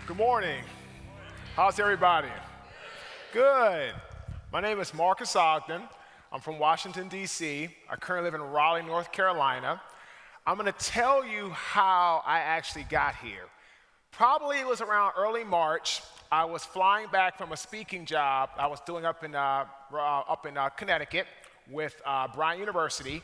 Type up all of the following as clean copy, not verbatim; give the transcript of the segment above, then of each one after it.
Good morning. How's everybody? Good. My name is Marques Ogden. I'm from Washington, D.C. I currently live in Raleigh, North Carolina. I'm going to tell you how I actually got here. Probably it was around early March. I was flying back from a speaking job I was doing up in Connecticut with Bryant University,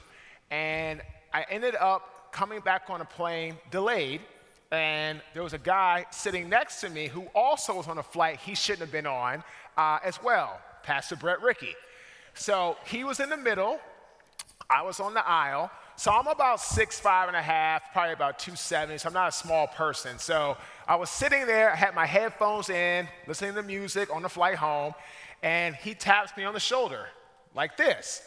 and I ended up coming back on a plane delayed, and there was a guy sitting next to me who also was on a flight he shouldn't have been on as well, Pastor Brett Rickey. So he was in the middle, I was on the aisle. So I'm about 6'5" and a half, probably about 270, so I'm not a small person. So I was sitting there, I had my headphones in, listening to music on the flight home, and he taps me on the shoulder like this.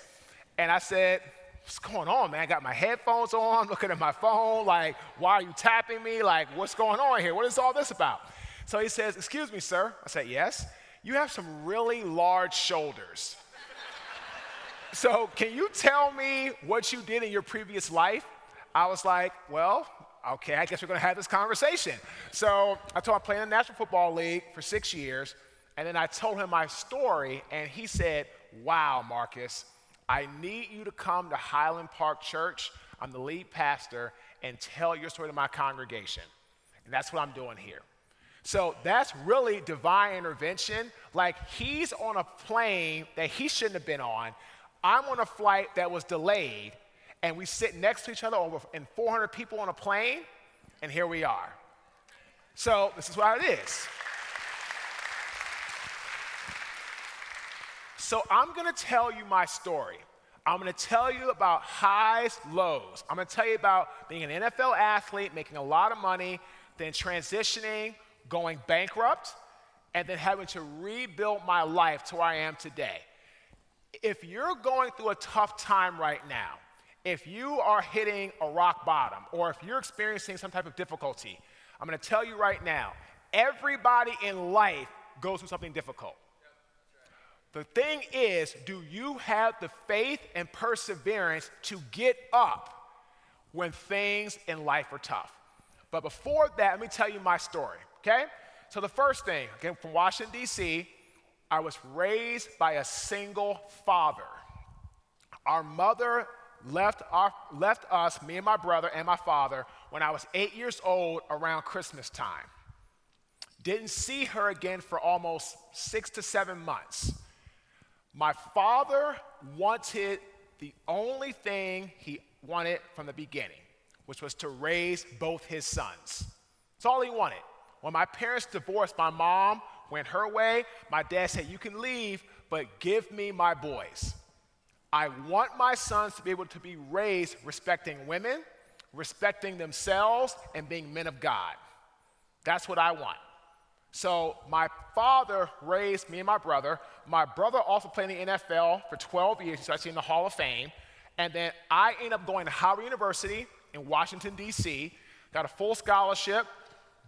And I said, "What's going on, man? I got my headphones on, looking at my phone, like, why are you tapping me? Like, what's going on here? What is all this about?" So he says, "Excuse me, sir." I said, "Yes." "You have some really large shoulders. So can you tell me what you did in your previous life?" I was like, "Well, okay, I guess we're gonna have this conversation." So I told him I played in the National Football League for 6 years, and then I told him my story, and he said, "Wow, Marques, I need you to come to Highland Park Church, I'm the lead pastor, and tell your story to my congregation." And that's what I'm doing here. So that's really divine intervention. Like, he's on a plane that he shouldn't have been on. I'm on a flight that was delayed, and we sit next to each other and 400 people on a plane, and here we are. So this is what it is. So I'm gonna tell you my story. I'm gonna tell you about highs, lows. I'm gonna tell you about being an NFL athlete, making a lot of money, then transitioning, going bankrupt, and then having to rebuild my life to where I am today. If you're going through a tough time right now, if you are hitting a rock bottom, or if you're experiencing some type of difficulty, I'm gonna tell you right now, everybody in life goes through something difficult. The thing is, do you have the faith and perseverance to get up when things in life are tough? But before that, let me tell you my story, okay? So the first thing, again, from Washington, D.C., I was raised by a single father. Our mother left us, me and my brother and my father, when I was 8 years old around Christmas time. Didn't see her again for almost 6 to 7 months. My father wanted the only thing he wanted from the beginning, which was to raise both his sons. That's all he wanted. When my parents divorced, my mom went her way. My dad said, "You can leave, but give me my boys. I want my sons to be able to be raised respecting women, respecting themselves, and being men of God. That's what I want." So my father raised me and my brother. My brother also played in the NFL for 12 years. He's actually in the Hall of Fame. And then I ended up going to Howard University in Washington, D.C., got a full scholarship,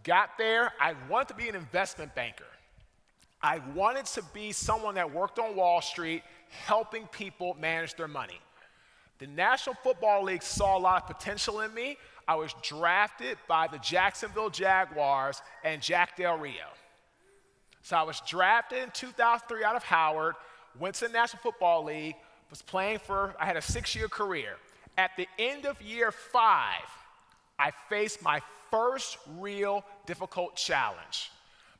got there. I wanted to be an investment banker. I wanted to be someone that worked on Wall Street, helping people manage their money. The National Football League saw a lot of potential in me. I was drafted by the Jacksonville Jaguars and Jack Del Rio. So I was drafted in 2003 out of Howard, went to the National Football League, I had a 6-year career. At the end of year 5, I faced my first real difficult challenge.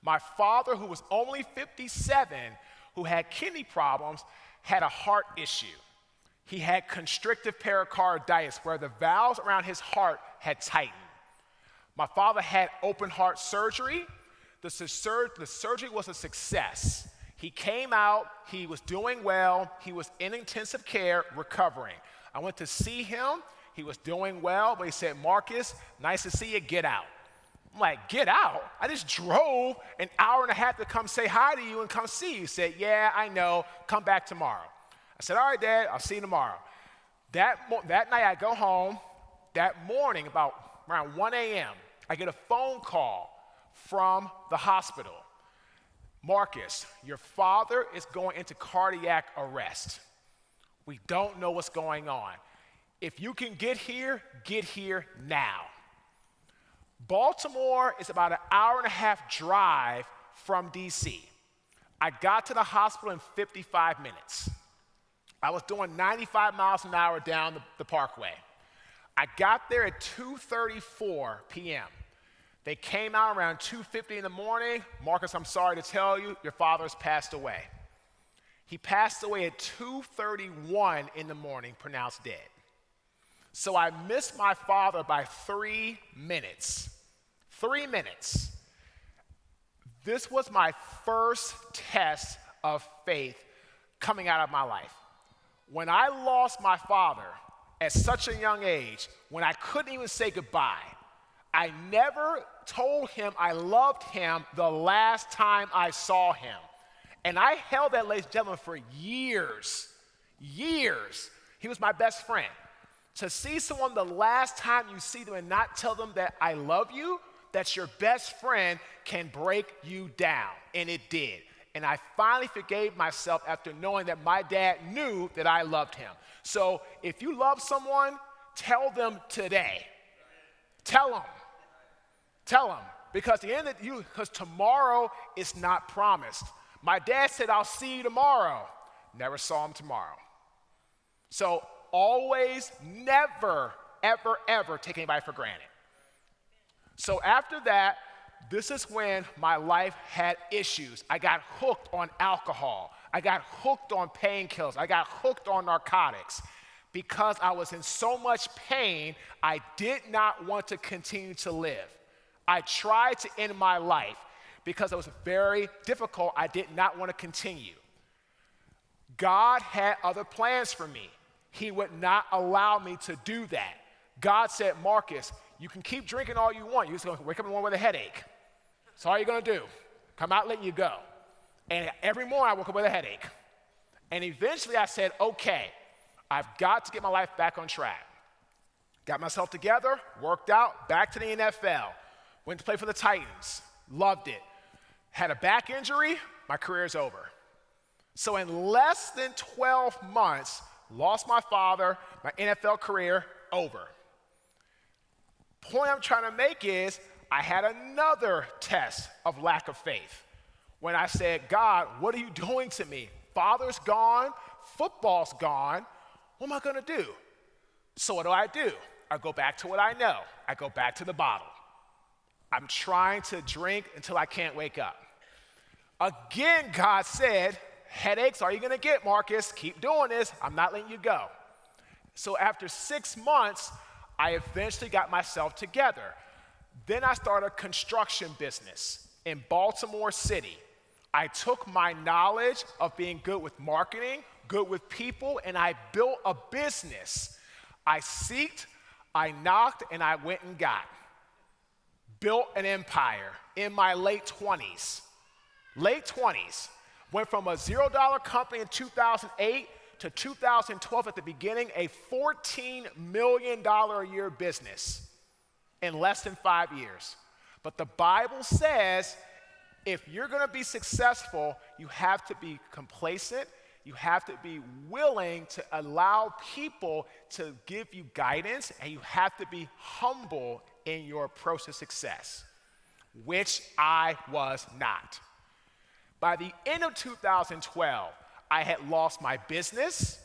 My father, who was only 57, who had kidney problems, had a heart issue. He had constrictive pericarditis, where the valves around his heart had tightened. My father had open heart surgery. The surgery was a success. He came out, he was doing well, he was in intensive care, recovering. I went to see him, he was doing well, but he said, "Marques, nice to see you, get out." I'm like, "Get out? I just drove an hour and a half to come say hi to you and come see you." He said, "Yeah, I know, come back tomorrow." I said, "All right, Dad, I'll see you tomorrow." That night I go home. That morning, about around 1 a.m., I get a phone call from the hospital. "Marques, your father is going into cardiac arrest. We don't know what's going on. If you can get here now." Baltimore is about an hour and a half drive from DC. I got to the hospital in 55 minutes. I was doing 95 miles an hour down the parkway. I got there at 2:34 p.m. They came out around 2:50 in the morning. Marques, I'm sorry to tell you, your father has passed away. He passed away at 2:31 in the morning, pronounced dead. So I missed my father by 3 minutes. 3 minutes. This was my first test of faith coming out of my life. When I lost my father at such a young age, when I couldn't even say goodbye, I never told him I loved him the last time I saw him. And I held that, ladies and gentlemen, for years. Years. He was my best friend. To see someone the last time you see them and not tell them that I love you, that's your best friend, can break you down. And it did. And I finally forgave myself after knowing that my dad knew that I loved him. So if you love someone, tell them today. Tell them. Tell them. Because because tomorrow is not promised. My dad said, I'll see you tomorrow. Never saw him tomorrow. So always, never, ever, ever take anybody for granted. So after that, this is when my life had issues. I got hooked on alcohol. I got hooked on painkillers. I got hooked on narcotics. Because I was in so much pain, I did not want to continue to live. I tried to end my life because it was very difficult. I did not want to continue. God had other plans for me. He would not allow me to do that. God said, Marques, you can keep drinking all you want. You're just going to wake up in the morning with a headache. That's all you're going to do. Come out, let you go. And every morning I woke up with a headache. And eventually I said, okay, I've got to get my life back on track. Got myself together, worked out, back to the NFL. Went to play for the Titans. Loved it. Had a back injury, my career's over. So in less than 12 months, lost my father, my NFL career, over. Point I'm trying to make is, I had another test of lack of faith. When I said, God, what are you doing to me? Father's gone, football's gone, what am I gonna do? So what do? I go back to what I know. I go back to the bottle. I'm trying to drink until I can't wake up. Again, God said, headaches are you gonna get, Marques? Keep doing this, I'm not letting you go. So after 6 months, I eventually got myself together. Then I started a construction business in Baltimore City. I took my knowledge of being good with marketing, good with people, and I built a business. I seeked, I knocked, and I went and got. Built an empire in my late 20s. Late 20s. Went from a $0 company in 2008 to 2012 at the beginning, a $14 million a year business in less than 5 years. But the Bible says if you're going to be successful, you have to be complacent. You have to be willing to allow people to give you guidance, and you have to be humble in your approach to success, which I was not. By the end of 2012, I had lost my business,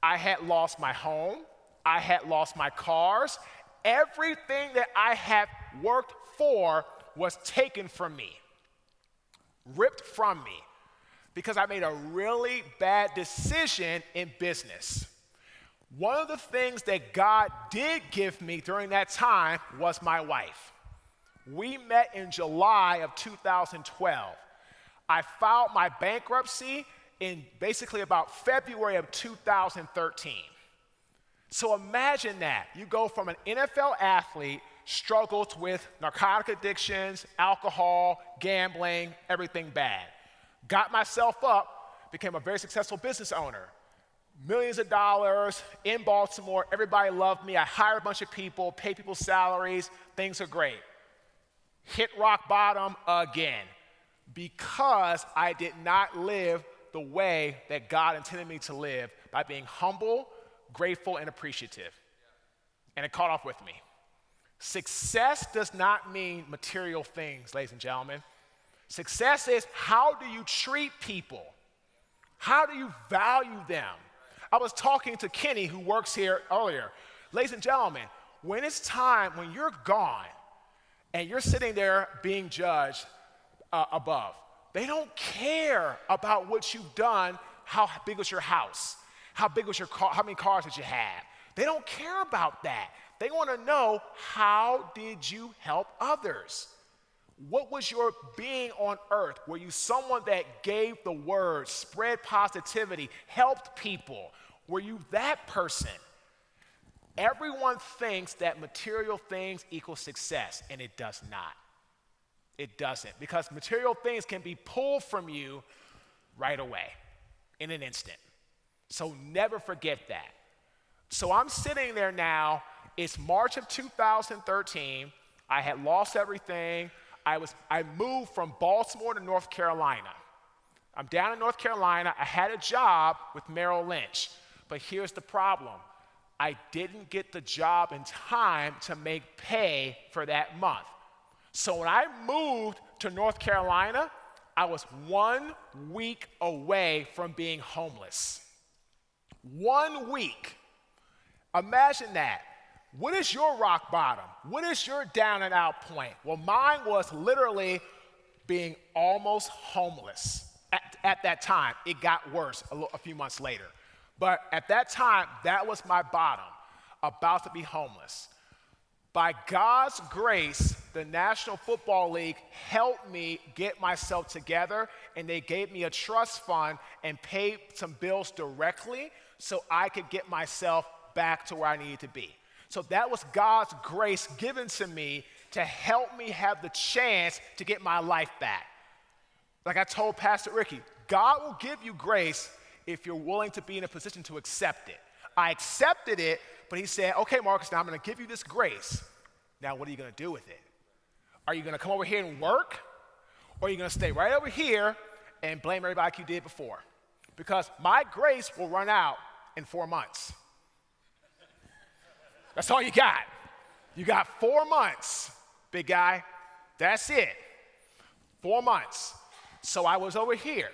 I had lost my home, I had lost my cars. Everything that I had worked for was taken from me, ripped from me, because I made a really bad decision in business. One of the things that God did give me during that time was my wife. We met in July of 2012. I filed my bankruptcy in basically about February of 2013. So imagine that. You go from an NFL athlete, struggles with narcotic addictions, alcohol, gambling, everything bad. Got myself up, became a very successful business owner. Millions of dollars in Baltimore, everybody loved me. I hired a bunch of people, paid people salaries, things are great. Hit rock bottom again because I did not live the way that God intended me to live by being humble, grateful, and appreciative. And it caught off with me. Success does not mean material things, ladies and gentlemen. Success is, how do you treat people? How do you value them? I was talking to Kenny, who works here earlier. Ladies and gentlemen, when it's time, when you're gone, and you're sitting there being judged above, they don't care about what you've done. How big was your house? How big was your car? How many cars did you have? They don't care about that. They want to know, how did you help others? What was your being on earth? Were you someone that gave the word, spread positivity, helped people? Were you that person? Everyone thinks that material things equal success, and it does not. It doesn't, because material things can be pulled from you right away, in an instant. So never forget that. So I'm sitting there now. It's March of 2013. I had lost everything. I moved from Baltimore to North Carolina. I'm down in North Carolina. I had a job with Merrill Lynch. But here's the problem. I didn't get the job in time to make pay for that month. So when I moved to North Carolina, I was 1 week away from being homeless. 1 week. Imagine that. What is your rock bottom? What is your down and out point? Well, mine was literally being almost homeless at that time. It got worse a few months later. But at that time, that was my bottom, about to be homeless. By God's grace, the National Football League helped me get myself together, and they gave me a trust fund and paid some bills directly so I could get myself back to where I needed to be. So that was God's grace given to me to help me have the chance to get my life back. Like I told Pastor Ricky, God will give you grace if you're willing to be in a position to accept it. I accepted it, but he said, okay, Marques, now I'm going to give you this grace. Now what are you going to do with it? Are you going to come over here and work? Or are you going to stay right over here and blame everybody like you did before? Because my grace will run out in 4 months. That's all you got. You got 4 months, big guy. That's it. 4 months. So I was over here.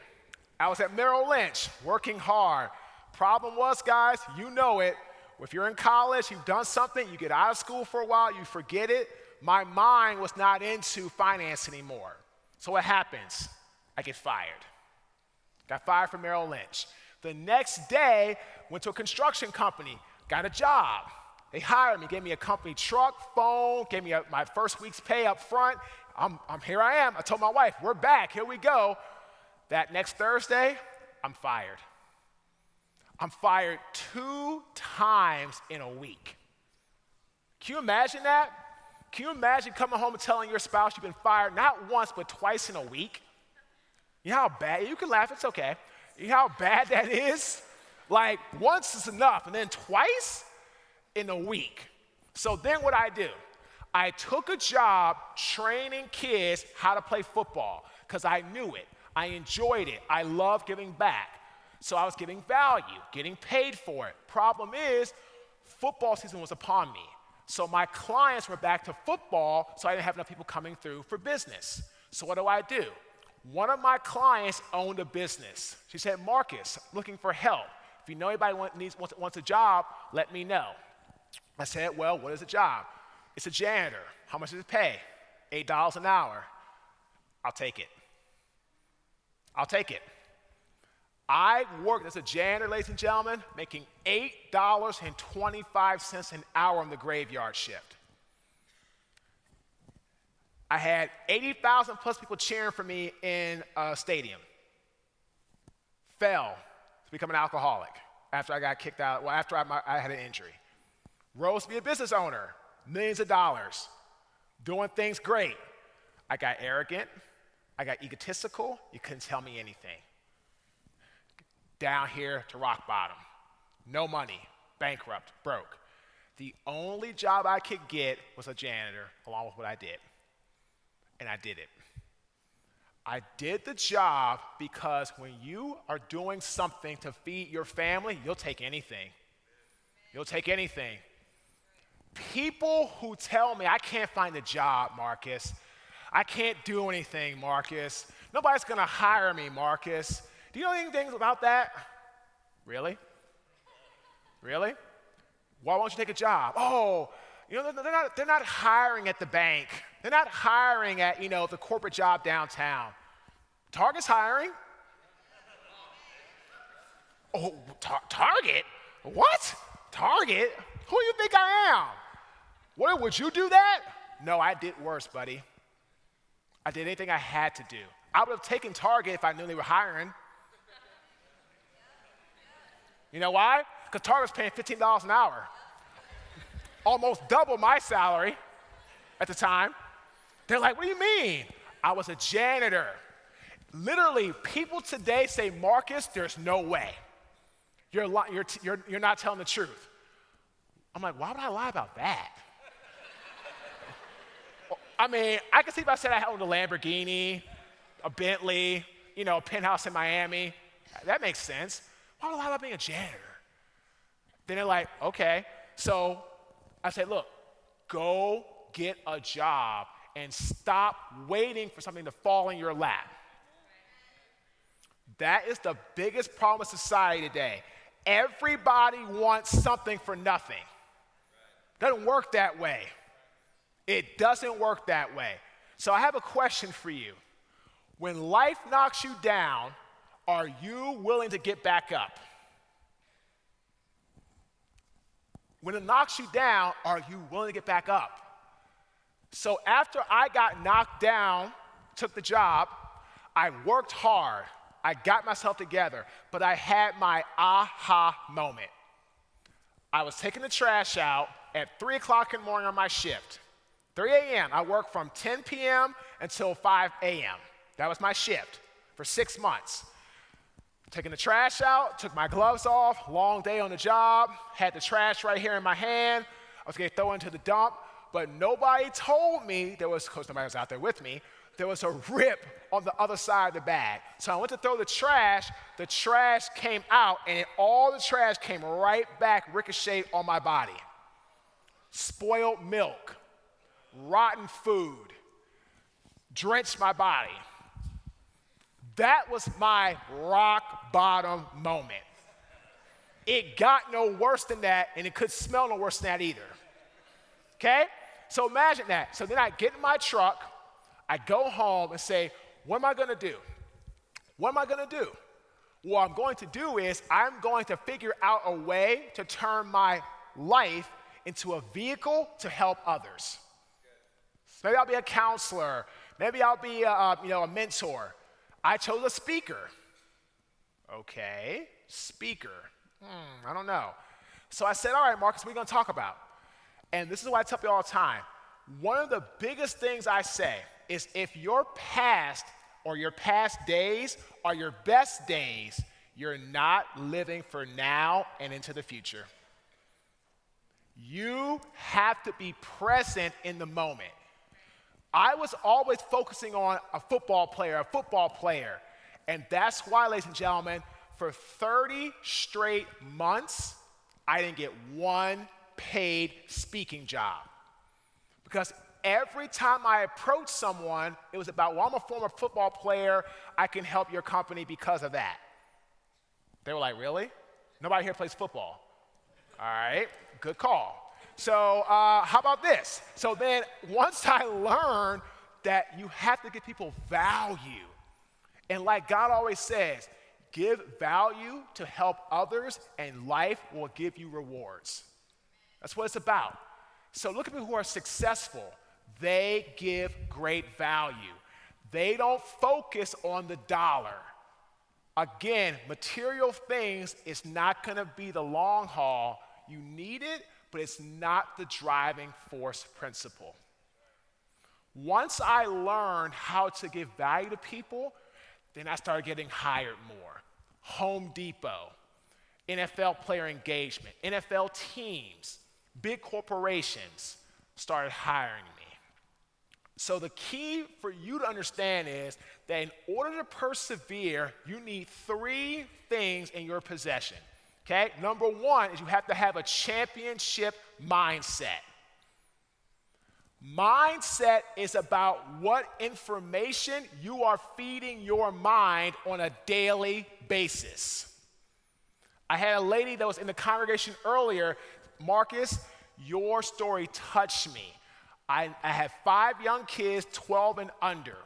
I was at Merrill Lynch working hard. Problem was, guys, you know it. If you're in college, you've done something, you get out of school for a while, you forget it. My mind was not into finance anymore. So what happens? I get fired. Got fired from Merrill Lynch. The next day, went to a construction company, got a job. They hired me, gave me a company truck, phone, gave me my first week's pay up front. Here I am. I told my wife, we're back, here we go. That next Thursday, I'm fired. I'm fired 2 times in a week. Can you imagine that? Can you imagine coming home and telling your spouse you've been fired not once, but twice in a week? You know how bad, you can laugh, it's okay. You know how bad that is? Like, once is enough, and then twice in a week. So then what I do, I took a job training kids how to play football because I knew it. I enjoyed it. I love giving back. So I was giving value, getting paid for it. Problem is, football season was upon me. So my clients were back to football, so I didn't have enough people coming through for business. So what do? One of my clients owned a business. She said, Marques, looking for help. If you know anybody wants a job, let me know. I said, well, what is a job? It's a janitor. How much does it pay? $8 an hour. I'll take it. I'll take it. I worked as a janitor, ladies and gentlemen, making $8.25 an hour on the graveyard shift. I had 80,000 plus people cheering for me in a stadium. Fell to become an alcoholic after I got kicked out, well, after I had an injury. Rose to be a business owner, millions of dollars, doing things great. I got arrogant, I got egotistical, you couldn't tell me anything. Down here to rock bottom, no money, bankrupt, broke. The only job I could get was a janitor, along with what I did. And I did it. I did the job because when you are doing something to feed your family, you'll take anything. You'll take anything. People who tell me I can't find a job, Marques. I can't do anything, Marques. Nobody's going to hire me, Marques. Do you know anything about that? Really? Really? Why won't you take a job? Oh, they're not hiring at the bank. They're not hiring at, the corporate job downtown. Target's hiring. Oh, Target? What? Target? Who do you think I am? What, would you do that? No, I did worse, buddy. I did anything I had to do. I would have taken Target if I knew they were hiring. You know why? Because Target's paying $15 an hour. Almost double my salary at the time. They're like, what do you mean? I was a janitor. Literally, people today say, Marques, there's no way. You're not telling the truth. I'm like, why would I lie about that? I mean, I could see if I said I owned a Lamborghini, a Bentley, a penthouse in Miami. That makes sense. Why would I lie about being a janitor? Then they're like, okay. So I said, look, go get a job and stop waiting for something to fall in your lap. That is the biggest problem with society today. Everybody wants something for nothing. Doesn't work that way. It doesn't work that way. So I have a question for you. When life knocks you down, are you willing to get back up? When it knocks you down, are you willing to get back up? So after I got knocked down, took the job, I worked hard. I got myself together, but I had my aha moment. I was taking the trash out at 3 o'clock in the morning on my shift. 3 a.m. I worked from 10 p.m. until 5 a.m. That was my shift for 6 months. Taking the trash out, took my gloves off, long day on the job, had the trash right here in my hand. I was going to throw it into the dump, but nobody told me because nobody was out there with me, there was a rip on the other side of the bag. So I went to throw the trash came out, and all the trash came right back, ricocheted on my body. Spoiled milk, rotten food, drenched my body. That was my rock bottom moment. It got no worse than that, and it could smell no worse than that either. Okay? So imagine that. So then I get in my truck, I go home and say, what am I going to do? What am I going to do? What I'm going to do is I'm going to figure out a way to turn my life into a vehicle to help others. So maybe I'll be a counselor. Maybe I'll be a mentor. I chose a speaker. Okay, speaker. I don't know. So I said, all right, Marques, what are we going to talk about? And this is what I tell people all the time. One of the biggest things I say is if your past or your past days are your best days, you're not living for now and into the future. You have to be present in the moment. I was always focusing on a football player. And that's why, ladies and gentlemen, for 30 straight months, I didn't get one paid speaking job. Because every time I approached someone, it was about, well, I'm a former football player. I can help your company because of that. They were like, really? Nobody here plays football. All right, good call. So how about this? So then once I learned that you have to give people value, and like God always says, give value to help others, and life will give you rewards. That's what it's about. So look at people who are successful. They give great value. They don't focus on the dollar. Again, material things is not going to be the long haul. You need it, but it's not the driving force principle. Once I learned how to give value to people, then I started getting hired more. Home Depot, NFL player engagement, NFL teams, big corporations started hiring me. So the key for you to understand is that in order to persevere, you need 3 things in your possession. Okay? Number 1 is you have to have a championship mindset. Mindset is about what information you are feeding your mind on a daily basis. I had a lady that was in the congregation earlier, Marques, your story touched me. I have 5 young kids, 12 and under.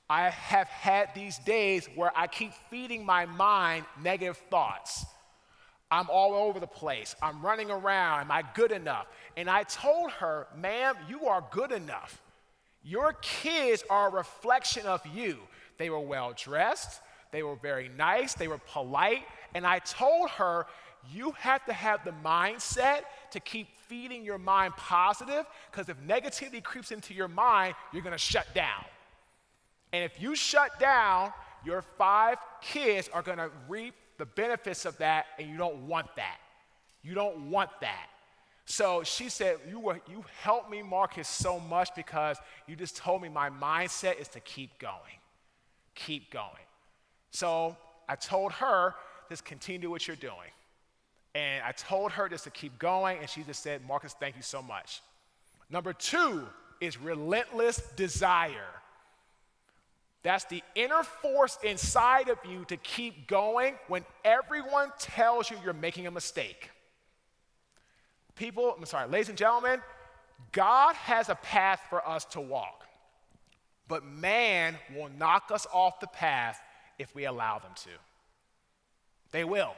I have had these days where I keep feeding my mind negative thoughts. I'm all over the place. I'm running around. Am I good enough? And I told her, ma'am, you are good enough. Your kids are a reflection of you. They were well dressed. They were very nice. They were polite. And I told her, you have to have the mindset to keep feeding your mind positive, because if negativity creeps into your mind, you're going to shut down. And if you shut down, your 5 kids are going to reap the benefits of that, and you don't want that. You don't want that. So she said, you helped me, Marques, so much because you just told me my mindset is to keep going. Keep going. So I told her, just continue what you're doing. And I told her just to keep going, and she just said, Marques, thank you so much. Number 2 is relentless desire. That's the inner force inside of you to keep going when everyone tells you you're making a mistake. Ladies and gentlemen, God has a path for us to walk, but man will knock us off the path if we allow them to. They will.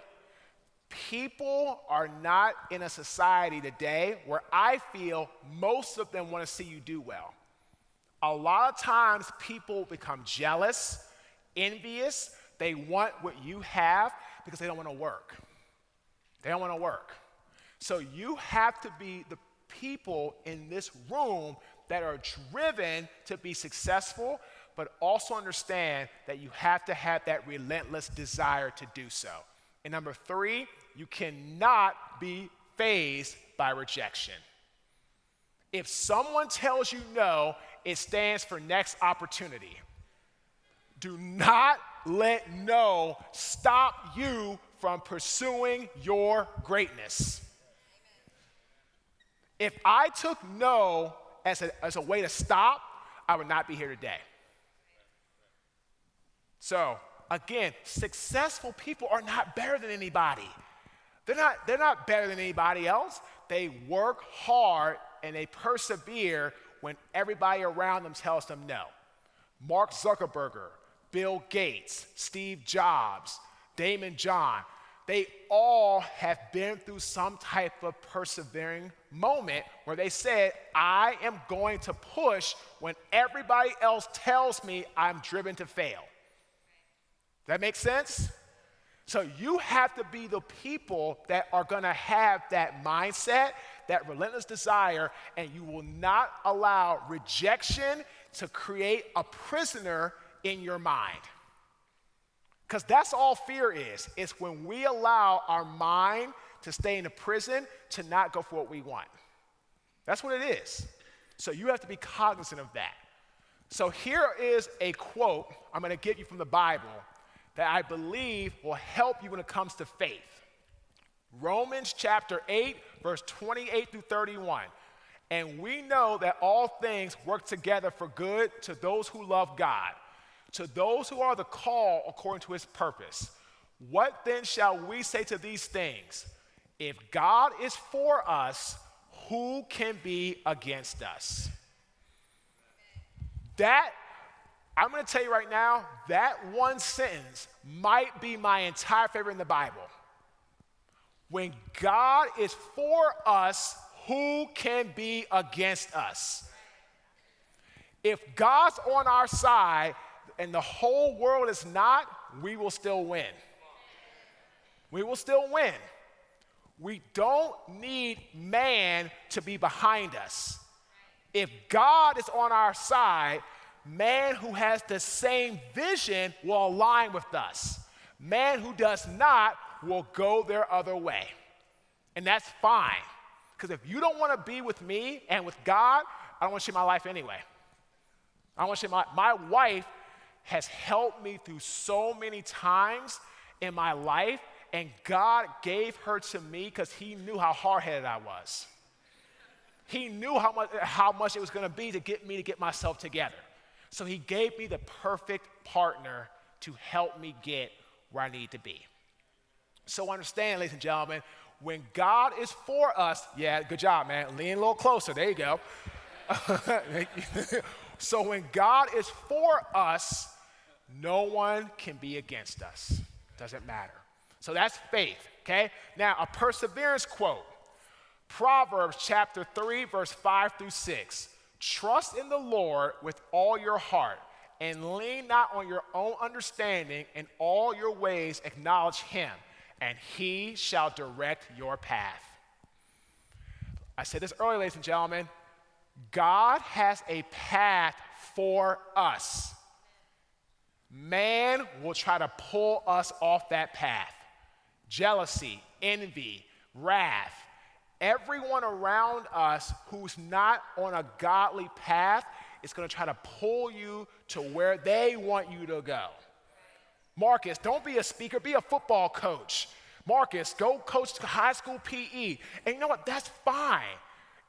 People are not in a society today where I feel most of them want to see you do well. A lot of times people become jealous, envious. They want what you have because they don't want to work. They don't want to work. So you have to be the people in this room that are driven to be successful, but also understand that you have to have that relentless desire to do so. And number 3, you cannot be fazed by rejection. If someone tells you no, it stands for next opportunity. Do not let no stop you from pursuing your greatness. If I took no as a way to stop, I would not be here today. So, again, successful people are not better than anybody. They're not better than anybody else. They work hard and they persevere when everybody around them tells them no. Mark Zuckerberg, Bill Gates, Steve Jobs, Damon John, they all have been through some type of persevering moment where they said, I am going to push when everybody else tells me I'm driven to fail. That makes sense? So you have to be the people that are going to have that mindset, that relentless desire, and you will not allow rejection to create a prisoner in your mind. Because that's all fear is. It's when we allow our mind to stay in a prison to not go for what we want. That's what it is. So you have to be cognizant of that. So here is a quote I'm going to give you from the Bible that I believe will help you when it comes to faith. Romans chapter 8, verse 28 through 31. And we know that all things work together for good to those who love God, to those who are the called according to his purpose. What then shall we say to these things? If God is for us, who can be against us? That, I'm going to tell you right now, that one sentence might be my entire favorite in the Bible. When God is for us, who can be against us? If God's on our side and the whole world is not, we will still win. We will still win. We don't need man to be behind us. If God is on our side, man who has the same vision will align with us. Man who does not will go their other way. And that's fine. Because if you don't want to be with me and with God, I don't want to share my life anyway. I don't want to share my wife has helped me through so many times in my life, and God gave her to me because he knew how hard-headed I was. He knew how much it was going to be to get me to get myself together. So he gave me the perfect partner to help me get where I need to be. So understand, ladies and gentlemen, when God is for us, yeah, good job, man. Lean a little closer. There you go. So when God is for us, no one can be against us. Doesn't matter. So that's faith, okay? Now, a perseverance quote. Proverbs chapter 3, verse 5 through 6. Trust in the Lord with all your heart, and lean not on your own understanding. In all your ways acknowledge him, and he shall direct your path. I said this earlier, ladies and gentlemen. God has a path for us. Man will try to pull us off that path. Jealousy, envy, wrath. Everyone around us who's not on a godly path is going to try to pull you to where they want you to go. Marques, don't be a speaker, be a football coach. Marques, go coach high school PE. And you know what? That's fine.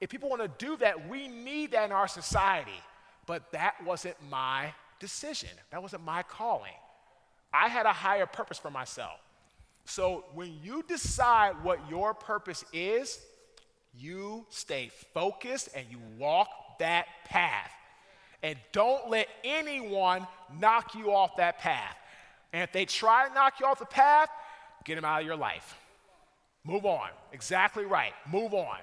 If people want to do that, we need that in our society. But that wasn't my decision. That wasn't my calling. I had a higher purpose for myself. So when you decide what your purpose is, you stay focused and you walk that path. And don't let anyone knock you off that path. And if they try to knock you off the path, get them out of your life. Move on. Exactly right. Move on.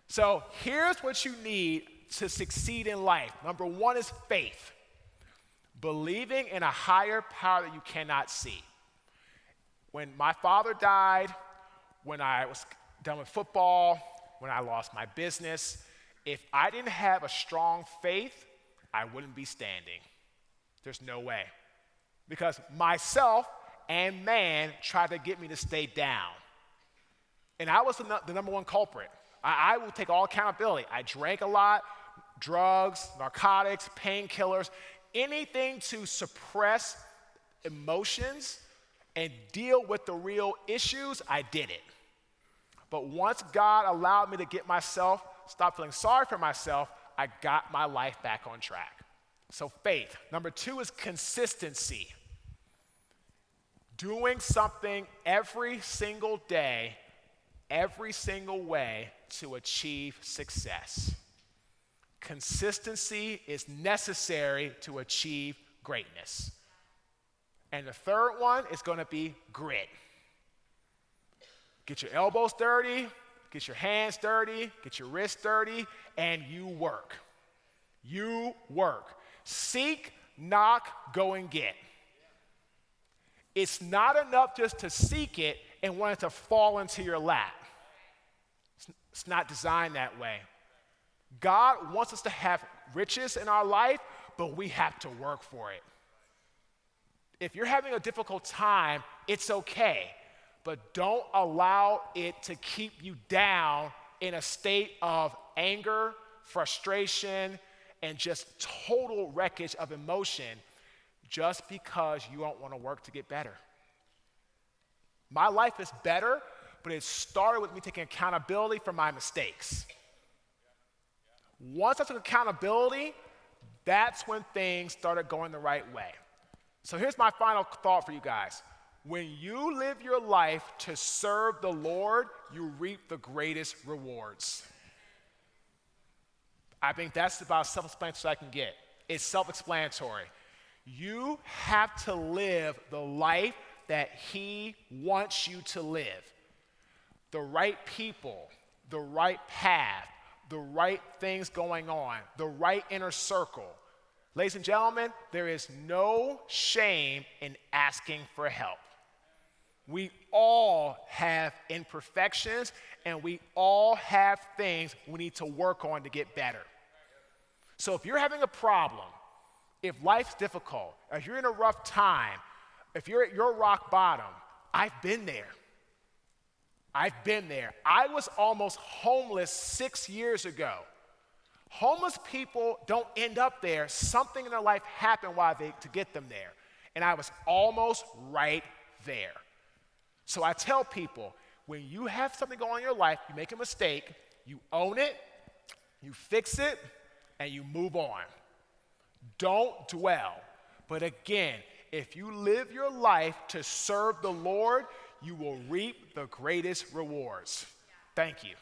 So here's what you need to succeed in life. Number one is faith. Believing in a higher power that you cannot see. When my father died, when I was done with football, when I lost my business, if I didn't have a strong faith, I wouldn't be standing. There's no way. Because myself and man tried to get me to stay down. And I was the number one culprit. I will take all accountability. I drank a lot, drugs, narcotics, painkillers, anything to suppress emotions and deal with the real issues, I did it. But once God allowed me to stop feeling sorry for myself, I got my life back on track. So faith. Number two is consistency. Doing something every single day, every single way to achieve success. Consistency is necessary to achieve greatness. And the third one is going to be grit. Get your elbows dirty, get your hands dirty, get your wrists dirty, and you work. You work. Seek, knock, go and get. It's not enough just to seek it and want it to fall into your lap. It's not designed that way. God wants us to have riches in our life, but we have to work for it. If you're having a difficult time, it's okay, but don't allow it to keep you down in a state of anger, frustration, and just total wreckage of emotion just because you don't want to work to get better. My life is better, but it started with me taking accountability for my mistakes. Once I took accountability, that's when things started going the right way. So here's my final thought for you guys. When you live your life to serve the Lord, you reap the greatest rewards. I think that's about self-explanatory I can get. It's self-explanatory. You have to live the life that He wants you to live. The right people, the right path, the right things going on, the right inner circle. Ladies and gentlemen, there is no shame in asking for help. We all have imperfections, and we all have things we need to work on to get better. So if you're having a problem, if life's difficult, if you're in a rough time, if you're at your rock bottom, I've been there. I've been there. I was almost homeless 6 years ago. Homeless people don't end up there. Something in their life happened to get them there. And I was almost right there. So I tell people, when you have something going on in your life, you make a mistake, you own it, You fix it and you move on. Don't dwell. But again, if you live your life to serve the Lord, you will reap the greatest rewards. Thank you.